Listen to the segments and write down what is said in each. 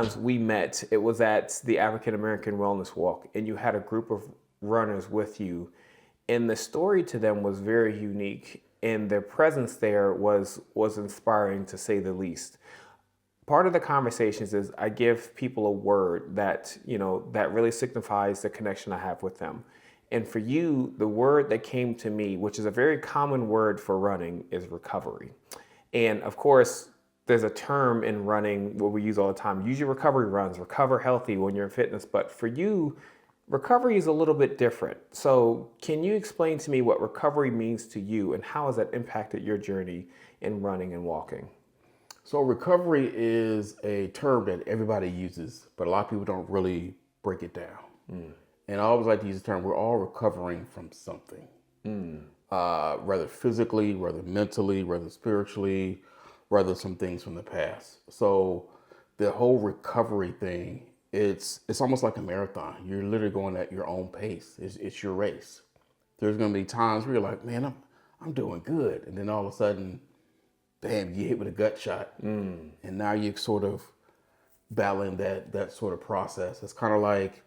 times we met, it was at the African American Wellness Walk, and you had a group of runners with you, and the story to them was very unique, and their presence there was inspiring to say the least. Part of the conversations is I give people a word that, that really signifies the connection I have with them. And for you, the word that came to me, which is a very common word for running, is recovery. And of course, there's a term in running what we use all the time. Use your recovery runs, recover healthy when you're in fitness. But for you, recovery is a little bit different. So can you explain to me what recovery means to you and how has that impacted your journey in running and walking? So recovery is a term that everybody uses, but a lot of people don't really break it down. And I always like to use the term, we're all recovering from something. Whether physically, whether mentally, whether spiritually, whether some things from the past. So the whole recovery thing, it's almost like a marathon. You're literally going at your own pace. It's your race. There's going to be times where you're like, man, I'm doing good. And then all of a sudden, bam, you hit with a gut shot. And now you're sort of battling that sort of process. It's kind of like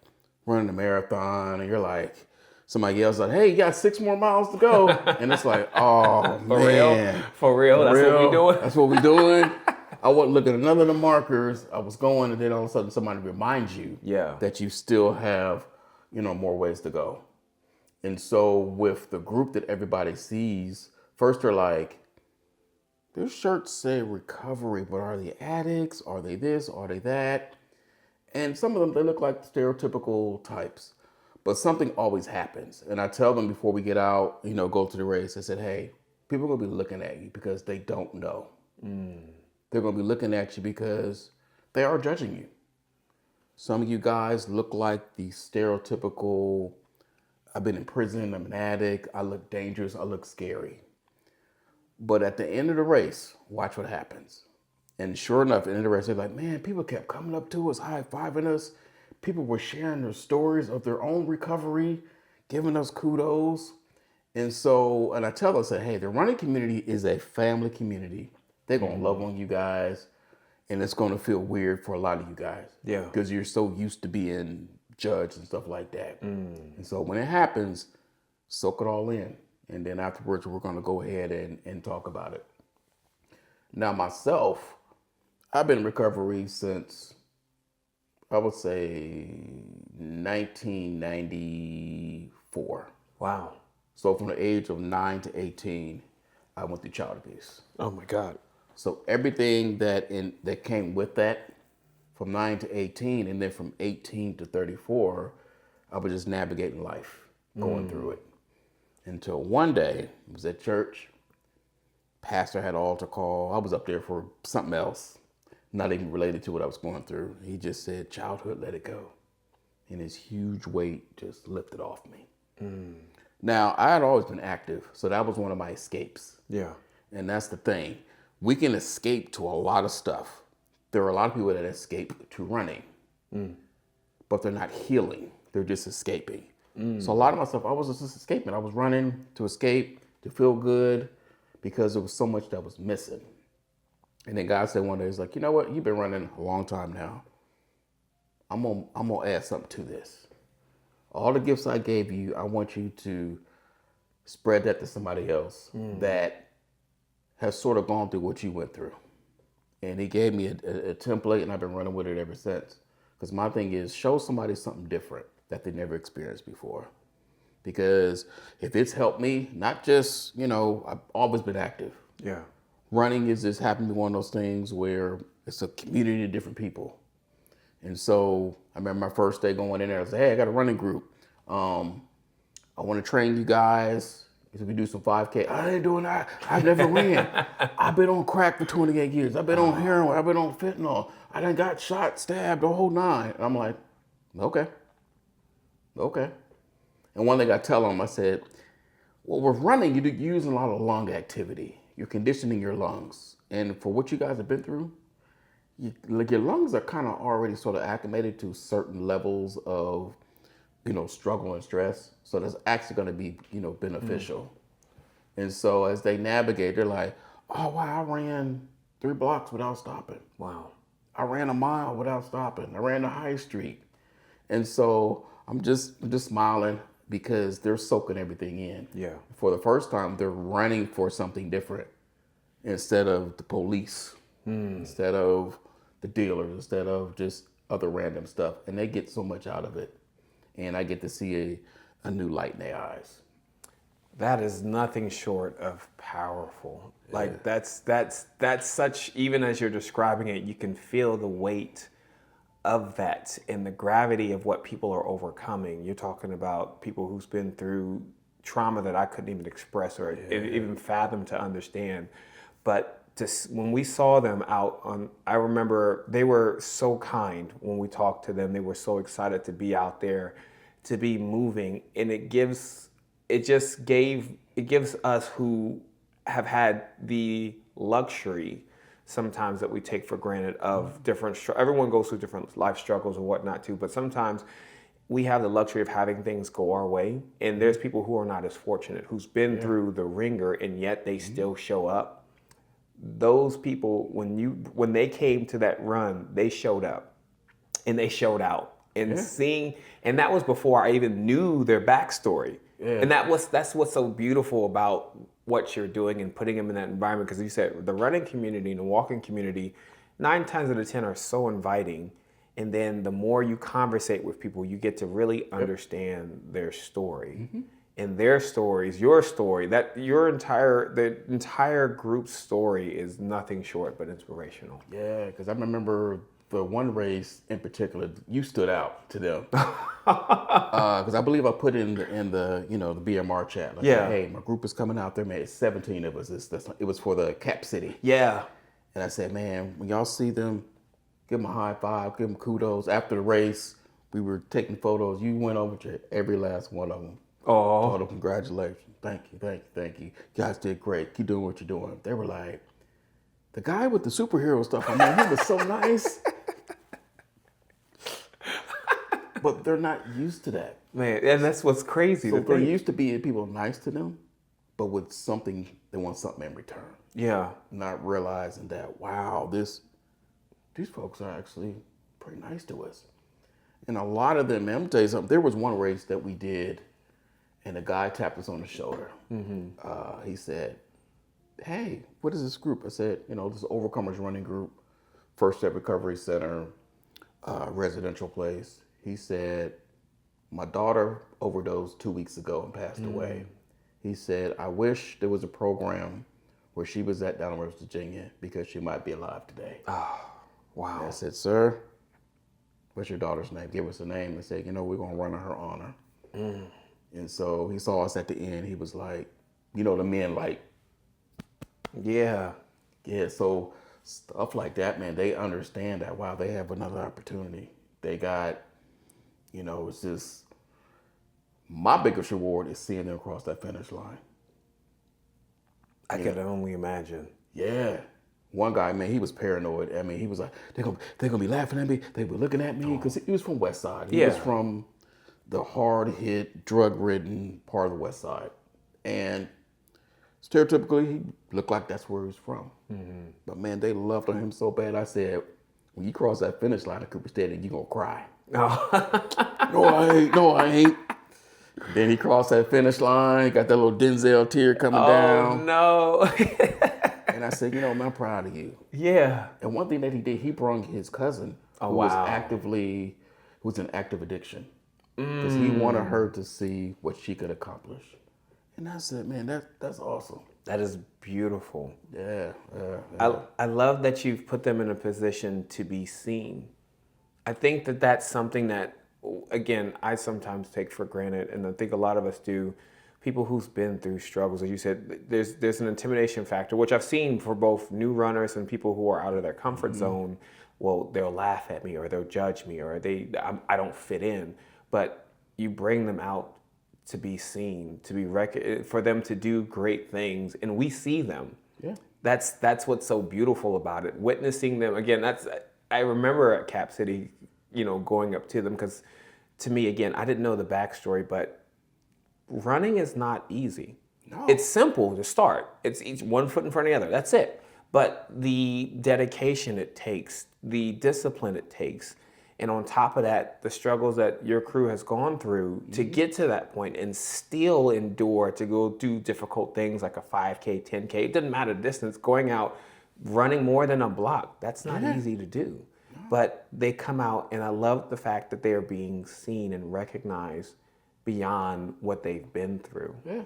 running a marathon and you're like, somebody yells out, hey, you got 6 more miles to go. And it's like, oh, man. For real? That's what we doing? That's what we doing. I wasn't looking at none of the markers. I was going, and then all of a sudden somebody reminds you that you still have, more ways to go. And so with the group that everybody sees, first they're like, their shirts say recovery, but are they addicts? Are they this? Are they that? And some of them, they look like stereotypical types. But something always happens. And I tell them before we get out, go to the race, I said, hey, people are going to be looking at you because they don't know. They're going to be looking at you because they are judging you. Some of you guys look like the stereotypical, I've been in prison, I'm an addict, I look dangerous, I look scary. But at the end of the race, watch what happens. And sure enough, at the end of the race, they're like, man, people kept coming up to us, high-fiving us. People were sharing their stories of their own recovery, giving us kudos. And I tell them, I say, hey, the running community is a family community. They're going to love on you guys. And it's going to feel weird for a lot of you guys. Yeah. Because you're so used to being judged and stuff like that. And so when it happens, soak it all in. And then afterwards, we're going to go ahead and talk about it. Now, myself, I've been in recovery since, I would say, 1994. Wow. So from the age of 9 to 18, I went through child abuse. Oh, my God. So everything that came with that from 9 to 18, and then from 18 to 34, I was just navigating life, going through it. Until one day, I was at church, pastor had an altar call. I was up there for something else, not even related to what I was going through. He just said, childhood, let it go. And this huge weight just lifted off me. Now, I had always been active, so that was one of my escapes. Yeah. And that's the thing. We can escape to a lot of stuff. There are a lot of people that escape to running, but they're not healing. They're just escaping. So a lot of my stuff, I was just escaping. I was running to escape, to feel good, because there was so much that was missing. And then God said one day, he's like, you know what? You've been running a long time now. I'm gonna add something to this. All the gifts I gave you, I want you to spread that to somebody else that has sort of gone through what you went through. And he gave me a template, and I've been running with it ever since. Because my thing is, show somebody something different that they never experienced before. Because if it's helped me, not just, I've always been active. Yeah. Running is just happened to be one of those things where it's a community of different people. And so I remember my first day going in there, I said, hey, I got a running group. I want to train you guys. If we do some 5K, I ain't doing that. I've never ran. I've been on crack for 28 years. I've been on heroin. I've been on fentanyl. I done got shot, stabbed, the whole 9. And I'm like, okay. And one thing I tell them, I said, well, with running, you're using a lot of lung activity. You're conditioning your lungs. And for what you guys have been through, your lungs are kind of already sort of acclimated to certain levels of, struggle and stress. So that's actually going to be, beneficial. And so as they navigate, they're like, oh, wow, I ran 3 blocks without stopping. Wow. I ran a mile without stopping. I ran the high street. And so I'm just smiling because they're soaking everything in. Yeah. For the first time, they're running for something different instead of the police, instead of the dealers, instead of just other random stuff. And they get so much out of it. And I get to see a new light in their eyes. That is nothing short of powerful. Like that's such, even as you're describing it, you can feel the weight of that and the gravity of what people are overcoming. You're talking about people who's been through trauma that I couldn't even express or even fathom to understand. But just when we saw them out on, I remember they were so kind when we talked to them. They were so excited to be out there, to be moving, and it gives us who have had the luxury sometimes that we take for granted of different, everyone goes through different life struggles or whatnot too, but sometimes we have the luxury of having things go our way. And there's people who are not as fortunate, who's been through the ringer and yet they still show up. Those people, when they came to that run, they showed up and they showed out. And and that was before I even knew their backstory. Yeah. And that's what's so beautiful about what you're doing and putting them in that environment. Because you said the running community and the walking community, 9 times out of 10 are so inviting. And then the more you conversate with people, you get to really understand their story. Mm-hmm. And their stories, your story, that the entire group's story is nothing short but inspirational. Yeah, because I remember the one race in particular, you stood out to them. Because I believe I put in the BMR chat. Like, hey, my group is coming out there, man. It's 17 of us. It was for the Cap City. Yeah. And I said, man, when y'all see them, give them a high five, give them kudos. After the race, we were taking photos. You went over to every last one of them. Oh. Told them congratulations. Thank you. You guys did great. Keep doing what you're doing. They were like, the guy with the superhero stuff, I mean, he was so nice. But they're not used to that. Man, and that's what's crazy. So they're used to being people nice to them, but with something, they want something in return. Yeah. Not realizing that, wow, these folks are actually pretty nice to us. And a lot of them, man, I'm gonna tell you something, there was one race that we did, and a guy tapped us on the shoulder. Mm-hmm. He said, hey, what is this group? I said, this is Overcomers Running Group, First Step Recovery Center, residential place. He said, my daughter overdosed 2 weeks ago and passed away. He said, I wish there was a program where she was at down in West Virginia because she might be alive today. Oh, wow. And I said, sir, what's your daughter's name? Give us a name and say, we're going to run in her honor. And so he saw us at the end. He was like, the men like. Yeah, so stuff like that, man, they understand that, wow, they have another opportunity. They got, it's just, my biggest reward is seeing them across that finish line. I can only imagine. Yeah. One guy, man, he was paranoid. I mean, he was like, they're gonna be laughing at me. They were looking at me because he was from West Side. He was from the hard-hit, drug-ridden part of the West Side. And stereotypically, he looked like that's where he was from. Mm-hmm. But man, they loved on him so bad. I said, when you cross that finish line at Cooper Stadium, you're gonna cry. No, I ain't. Then he crossed that finish line, got that little Denzel tear coming down. Oh, no. And I said, man, I'm proud of you. Yeah. And one thing that he did, he brought his cousin who was in active addiction. Because he wanted her to see what she could accomplish. And I said, man, that's awesome. That is beautiful. Yeah. I love that you've put them in a position to be seen. I think that's something that, again, I sometimes take for granted, and I think a lot of us do. People who's been through struggles, as you said, there's an intimidation factor, which I've seen for both new runners and people who are out of their comfort zone. Well, they'll laugh at me, or they'll judge me, or I don't fit in. But you bring them out to be seen, to be for them to do great things, and we see them. Yeah, that's what's so beautiful about it. Witnessing them again. I remember at Cap City, going up to them, because to me, again, I didn't know the backstory, but running is not easy. No. It's simple to start. It's each one foot in front of the other. That's it. but the dedication it takes, the discipline it takes, and on top of that, the struggles that your crew has gone through to get to that point and still endure to go do difficult things like a 5K, 10K, it doesn't matter the distance, going out, running more than a block, that's not easy to do. But they come out, and I love the fact that they are being seen and recognized beyond what they've been through. Yeah,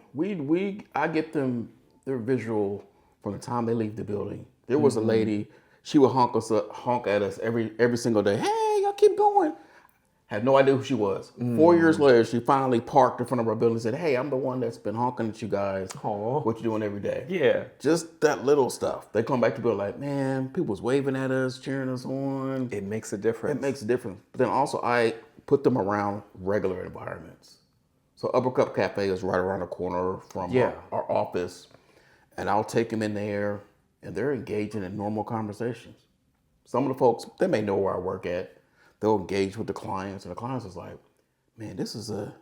I get them their visual from the time they leave the building. There was a lady, she would honk at us every single day. Hey, y'all keep going. Had no idea who she was. 4 years later, she finally parked in front of our building and said, hey, I'm the one that's been honking at you guys. Aw. What you doing every day? Yeah. Just that little stuff. They come back to building like, man, people was waving at us, cheering us on. It makes a difference. It makes a difference. But then also I put them around regular environments. So Upper Cup Cafe is right around the corner from our office. And I'll take them in there, and they're engaging in normal conversations. Some of the folks, they may know where I work at. They'll engage with the clients, and the clients is like, man, this is a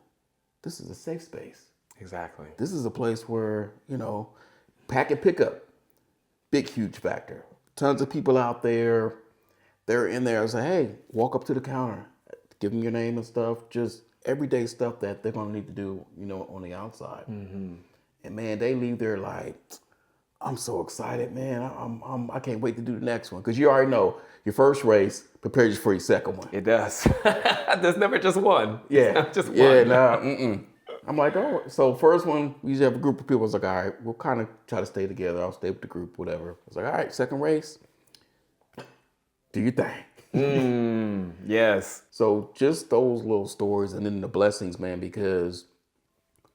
safe space. Exactly. This is a place where, pack and pick up, big, huge factor. Tons of people out there, they're in there and say, hey, walk up to the counter, give them your name and stuff, just everyday stuff that they're gonna need to do, on the outside. Mm-hmm. And man, they leave there like, I'm so excited, man. I can't wait to do the next one. Because you already know your first race prepares you for your second one. It does. There's never just one. Yeah. Not just one. Yeah, I'm like, oh, so first one, we usually have a group of people. It's like, all right, we'll kind of try to stay together. I'll stay with the group, whatever. It's like, all right, second race, do your thing. Yes. So just those little stories and then the blessings, man, because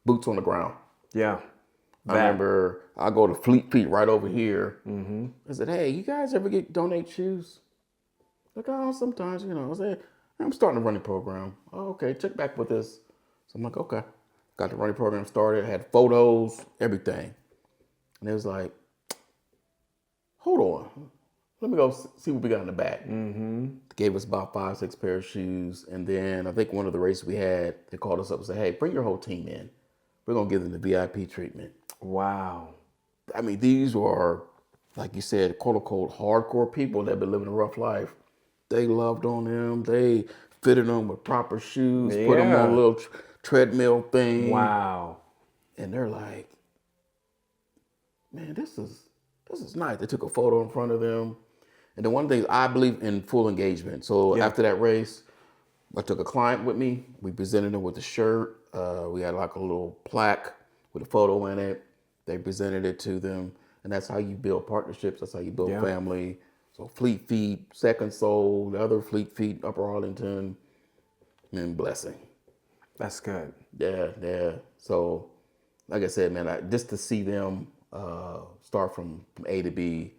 boots on the ground. Yeah. I remember I go to Fleet Feet right over here. Mm-hmm. I said, hey, you guys ever donate shoes? Like, oh, sometimes, I said, I'm starting a running program. Oh, okay, check back with this. So I'm like, okay. Got the running program started, had photos, everything. And it was like, hold on. Let me go see what we got in the back. Mm-hmm. Gave us about 5, 6 pair of shoes. And then I think one of the races we had, they called us up and said, hey, bring your whole team in. We're going to give them the VIP treatment. Wow. I mean, these were, like you said, quote unquote, hardcore people that have been living a rough life. They loved on them. They fitted them with proper shoes, put them on a little treadmill thing. Wow. And they're like, man, this is nice. They took a photo in front of them. And then one of the things, I believe in full engagement. So after that race, I took a client with me. We presented them with a shirt. We had like a little plaque with a photo in it. They presented it to them. And that's how you build partnerships. That's how you build family. So Fleet Feet, Second Soul, the other Fleet Feet, Upper Arlington, and Blessing. That's good. Yeah. So, like I said, man, just to see them start from A to B,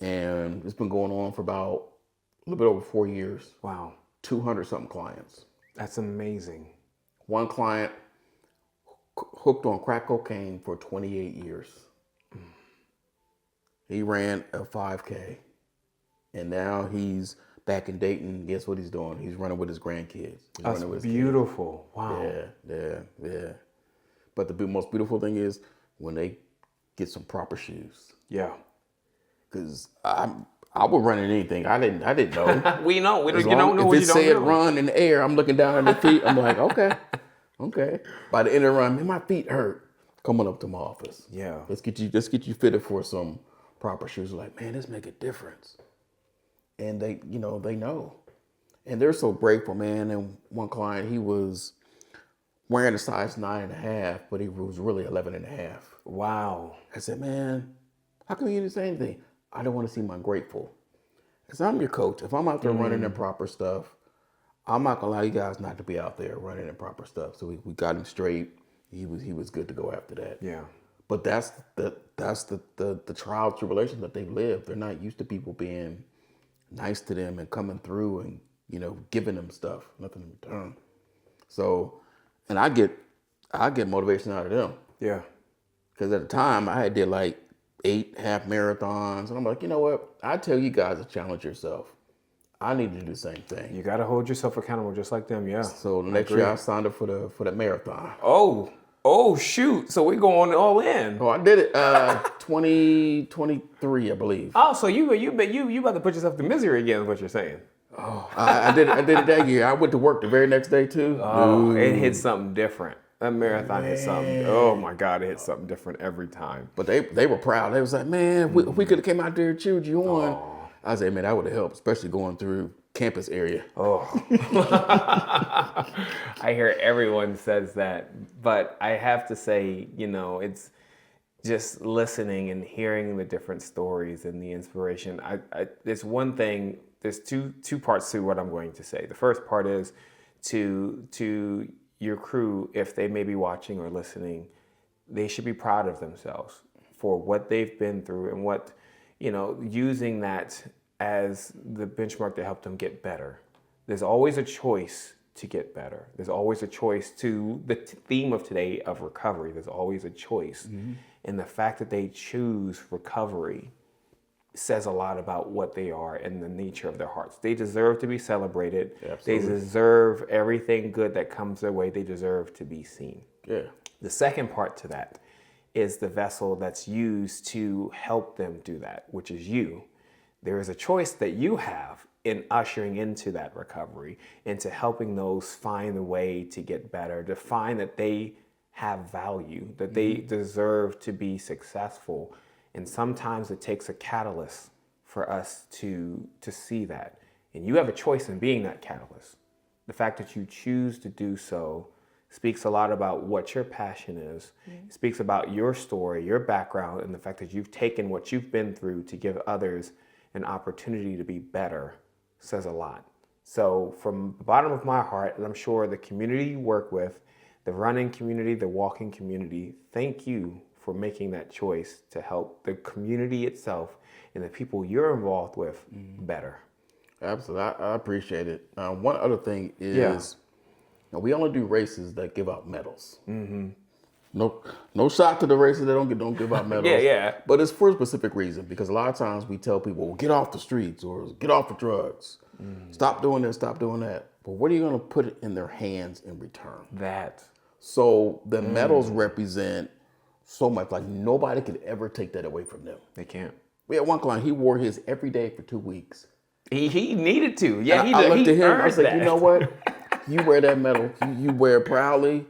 and it's been going on for about a little bit over 4 years. Wow. 200-something clients. That's amazing. One client hooked on crack cocaine for 28 years. He ran a 5K, and now he's back in Dayton. Guess what he's doing? He's running with his grandkids. That's beautiful. Wow. Yeah. But the most beautiful thing is when they get some proper shoes. Yeah. Because I would run in anything. I didn't know. We know. You don't know what If you don't know. it said run in the air, I'm looking down at the feet. I'm like, okay. By the end of the run, man, my feet hurt. Coming up to my office. Yeah. Let's get you fitted for some proper shoes. Like, man, this make a difference. And they know. And they're so grateful, man. And one client, he was wearing a size 9.5, but he was really 11.5. Wow. I said, man, how come you didn't say anything? I don't want to seem ungrateful. Because I'm your coach. If I'm out there running in proper stuff, I'm not going to allow you guys not to be out there running in proper stuff. So we got him straight. He was good to go after that. Yeah. But that's the trial tribulation that they've lived. They're not used to people being nice to them and coming through and, giving them stuff, nothing in return. So, and I get motivation out of them. Yeah. Because at the time I did like 8 half marathons, and I'm like, you know what? I tell you guys to challenge yourself. I need to do the same thing. You got to hold yourself accountable just like them. Yeah. So the next year I signed up for the marathon. Oh, Oh shoot! So we going all in. Oh, I did it 2023, I believe. Oh, so you about to put yourself to misery again? Is what you're saying? Oh, I did it that year. I went to work the very next day too. Oh, it hit something different. That marathon hit something. Oh my God, it hit something different every time. But they were proud. They was like, man, if we could have came out there and cheered you on. I said, man, that would have helped, especially going through campus area. Oh, I hear everyone says that, but I have to say, it's just listening and hearing the different stories and the inspiration. There's one thing. There's two parts to what I'm going to say. The first part is to your crew, if they may be watching or listening, they should be proud of themselves for what they've been through and what, using that as the benchmark to help them get better. There's always a choice to get better. There's always a choice to the theme of today of recovery. There's always a choice. Mm-hmm. And the fact that they choose recovery says a lot about what they are and the nature of their hearts. They deserve to be celebrated. Absolutely. They deserve everything good that comes their way. They deserve to be seen. Yeah. The second part to that is the vessel that's used to help them do that, which is you. There is a choice that you have in ushering into that recovery, into helping those find a way to get better, to find that they have value, that they deserve to be successful. And sometimes it takes a catalyst for us to see that. And you have a choice in being that catalyst. The fact that you choose to do so speaks a lot about what your passion is. It speaks about your story, your background, and the fact that you've taken what you've been through to give others an opportunity to be better says a lot. So from the bottom of my heart, and I'm sure the community you work with, the running community, the walking community, thank you for making that choice to help the community itself and the people you're involved with better. Absolutely. I appreciate it. One other thing is we only do races that give out medals. Mm-hmm. No shot to the races that don't give out medals. Yeah. But it's for a specific reason, because a lot of times we tell people, well, get off the streets or get off the drugs. Stop doing this, stop doing that. But what are you going to put in their hands in return? That. So the medals represent so much. Like nobody could ever take that away from them. They can't. We had one client, he wore his every day for 2 weeks. He needed to. Yeah, I looked at him, I was like, you know what? You wear that medal. You wear it proudly.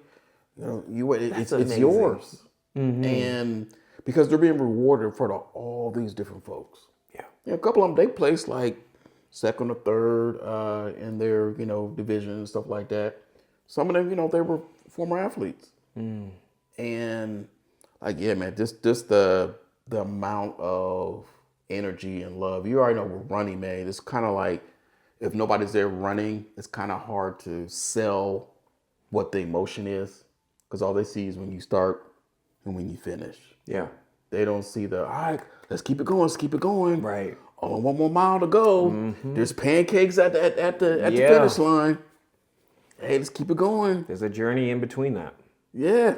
You wear it. It's yours. Mm-hmm. And because they're being rewarded in front of all these different folks. Yeah. A couple of them, they placed like second or third in their, division and stuff like that. Some of them, they were former athletes. And like, yeah, man, just the amount of energy and love. You already know we're running, man. It's kind of like if nobody's there running, it's kind of hard to sell what the emotion is, because all they see is when you start and when you finish. Yeah. They don't see all right, let's keep it going. Right. Only one more mile to go. Mm-hmm. There's pancakes at the finish line. Hey, let's keep it going. There's a journey in between that. Yeah.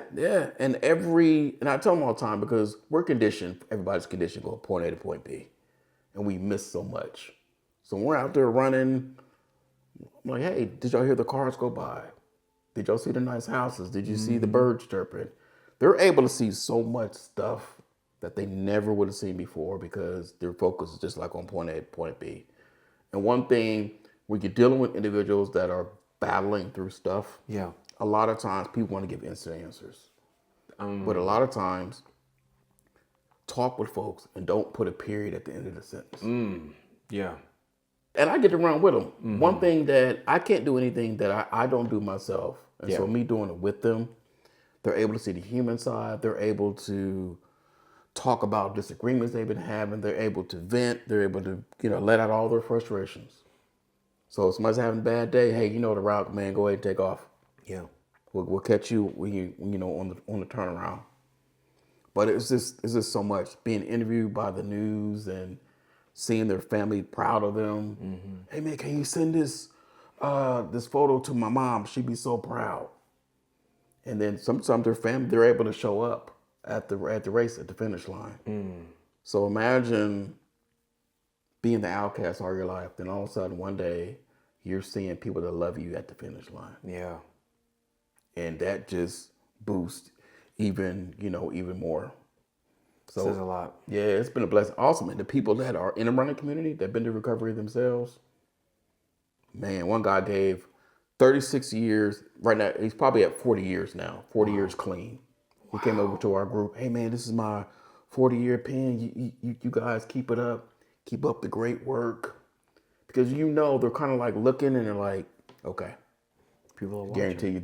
And I tell them all the time, because we're conditioned, everybody's conditioned to go point A to point B. And we miss so much. So when we're out there running, I'm like, hey, did y'all hear the cars go by? Did y'all see the nice houses? Did you see the birds chirping? They're able to see so much stuff that they never would have seen before, because their focus is just like on point A to point B. And one thing, when you're dealing with individuals that are battling through stuff, a lot of times people want to give instant answers. But a lot of times, talk with folks and don't put a period at the end of the sentence. Yeah. And I get to run with them. Mm-hmm. One thing that I can't do anything that I don't do myself. And so me doing it with them, they're able to see the human side. They're able to talk about disagreements they've been having. They're able to vent. They're able to, let out all their frustrations. So if somebody's having a bad day, hey, the route, man, go ahead and take off. Yeah. We'll catch you when you on the turnaround. But it's just so much being interviewed by the news and seeing their family proud of them. Mm-hmm. Hey man, can you send this photo to my mom? She'd be so proud. And then sometimes their family, they're able to show up at the race at the finish line. So imagine being the outcast all your life, then all of a sudden one day you're seeing people that love you at the finish line. Yeah. And that just boosts. even, even more. So Says a lot. yeah, it's been a blessing. Awesome. And the people that are in the running community that been to recovery themselves, man, one guy gave 36 years. Right now, he's probably at 40 years now. 40 years clean. He came over to our group. Hey, man, this is my 40-year pin. You guys keep it up. Keep up the great work. Because they're kind of like looking and they're like, okay. People are watching. Guarantee you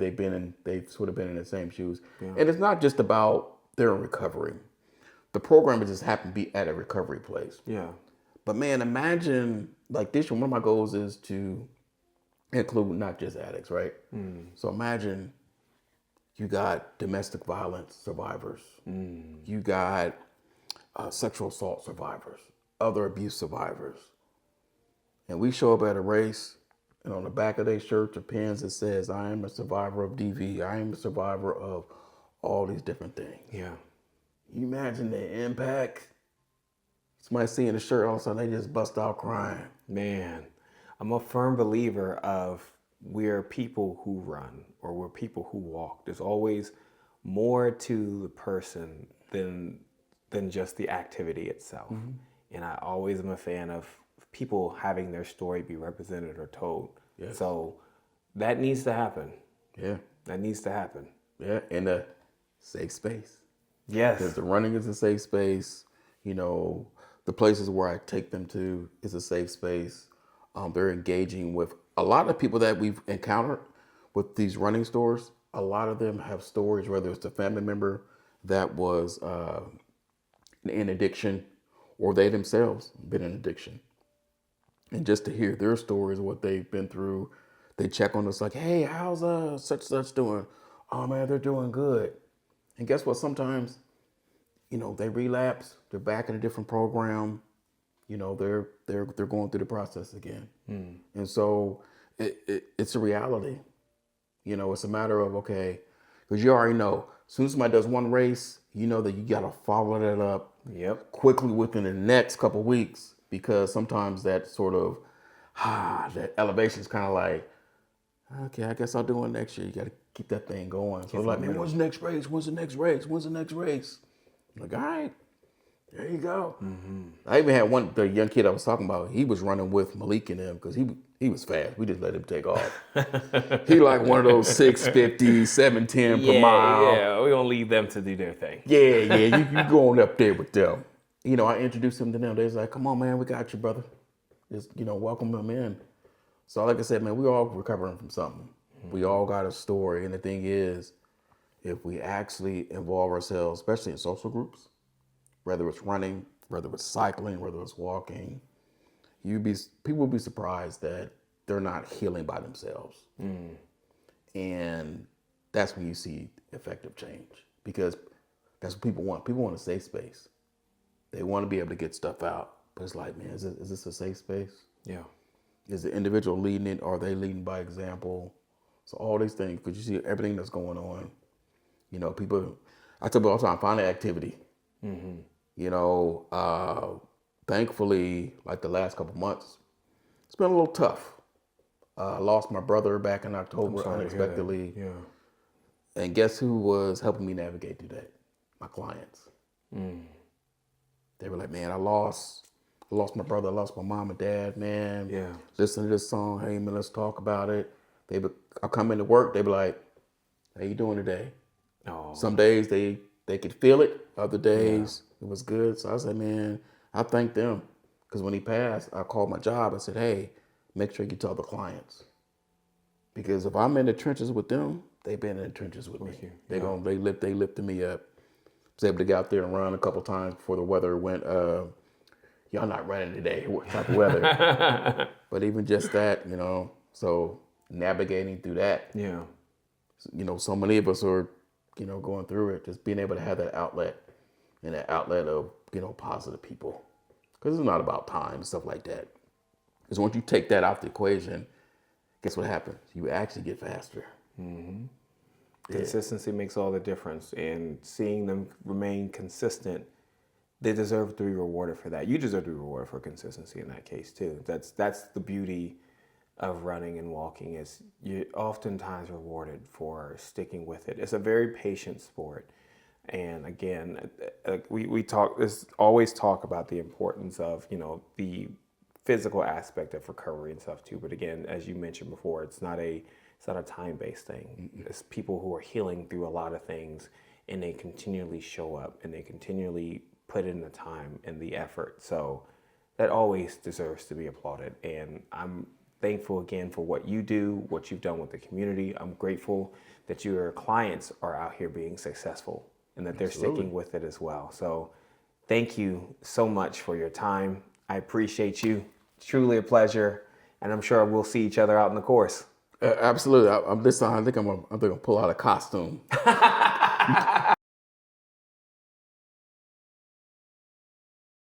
they've sort of been in the same shoes. Yeah. And it's not just about their recovery. The program just happened to be at a recovery place. Yeah. But man, imagine like this year, one of my goals is to include not just addicts, right? So imagine you got domestic violence survivors. You got sexual assault survivors, other abuse survivors. And we show up at a race, and on the back of their shirts or pins, it says, I am a survivor of DV. I am a survivor of all these different things. Yeah. You imagine the impact. Somebody seeing the shirt, all of a sudden they just bust out crying. Man, I'm a firm believer of we're people who run or we're people who walk. There's always more to the person than just the activity itself. And I always am a fan of people having their story be represented or told. Yes. So that needs to happen. Yeah. That needs to happen. Yeah, in a safe space. Yes. Because the running is a safe space. The places where I take them to is a safe space. They're engaging with a lot of people that we've encountered with these running stores. A lot of them have stories, whether it's a family member that was in addiction or they themselves been in addiction. And just to hear their stories, what they've been through, they check on us like, hey, how's such doing? Oh man, they're doing good. And guess what? Sometimes, they relapse. They're back in a different program. They're going through the process again. And so it's a reality. It's a matter of, okay, because you already know, as soon as somebody does one race, you know that you got to follow that up quickly within the next couple of weeks, because sometimes that sort of, that elevation is kind of like, okay, I guess I'll do it next year. You got to keep that thing going. So like, man, when's the next race? When's the next race? When's the next race? I'm like, all right, there you go. I even had the young kid I was talking about, he was running with Malik and them because he was fast. We just let him take off. He like one of those 650, 710 per mile. Yeah, we're going to leave them to do their thing. Yeah, you going up there with them. I introduced him to them. They was like, come on, man, we got you, brother. Just, welcome them in. So like I said, man, we all recovering from something. We all got a story. And the thing is, if we actually involve ourselves, especially in social groups, whether it's running, whether it's cycling, whether it's walking, people will be surprised that they're not healing by themselves. And that's when you see effective change, because that's what people want. People want a safe space. They want to be able to get stuff out. But it's like, man, is this a safe space? Yeah. Is the individual leading it? Are they leading by example? So all these things, because you see everything that's going on. People, I tell people all the time, find an activity. Thankfully, like the last couple months, it's been a little tough. I lost my brother back in October unexpectedly. Yeah. And guess who was helping me navigate through that? My clients. They were like, man, I lost my brother, I lost my mom and dad, man. Yeah. Listen to this song, hey man, let's talk about it. I'll come into work, they be like, how you doing today? Oh. Some days they could feel it, other days it was good. So I said, man, I thank them. Because when he passed, I called my job and said, hey, make sure you tell the clients. Because if I'm in the trenches with them, they've been in the trenches with me. They lifted me up. I was able to get out there and run a couple times before the weather went, y'all not running today, what type of weather? But even just that, so navigating through that. Yeah. So many of us are, going through it, just being able to have that outlet, and that outlet of, positive people. Because it's not about time and stuff like that. Because once you take that out the equation, guess what happens? You actually get faster. Consistency makes all the difference, and seeing them remain consistent, they deserve to be rewarded for that. You deserve to be rewarded for consistency in that case too. That's the beauty of running and walking, is you're oftentimes rewarded for sticking with it. It's a very patient sport. And again, we talk, this always talk about the importance of, you know, the physical aspect of recovery and stuff too. But again, as you mentioned before, it's not a time-based thing. It's people who are healing through a lot of things, and they continually show up and they continually put in the time and the effort. So that always deserves to be applauded. And I'm thankful again for what you do, what you've done with the community. I'm grateful that your clients are out here being successful and that they're sticking with it as well. So thank you so much for your time. I appreciate you. Truly a pleasure. And I'm sure we'll see each other out in the course. Absolutely. This time I think I'm gonna pull out a costume.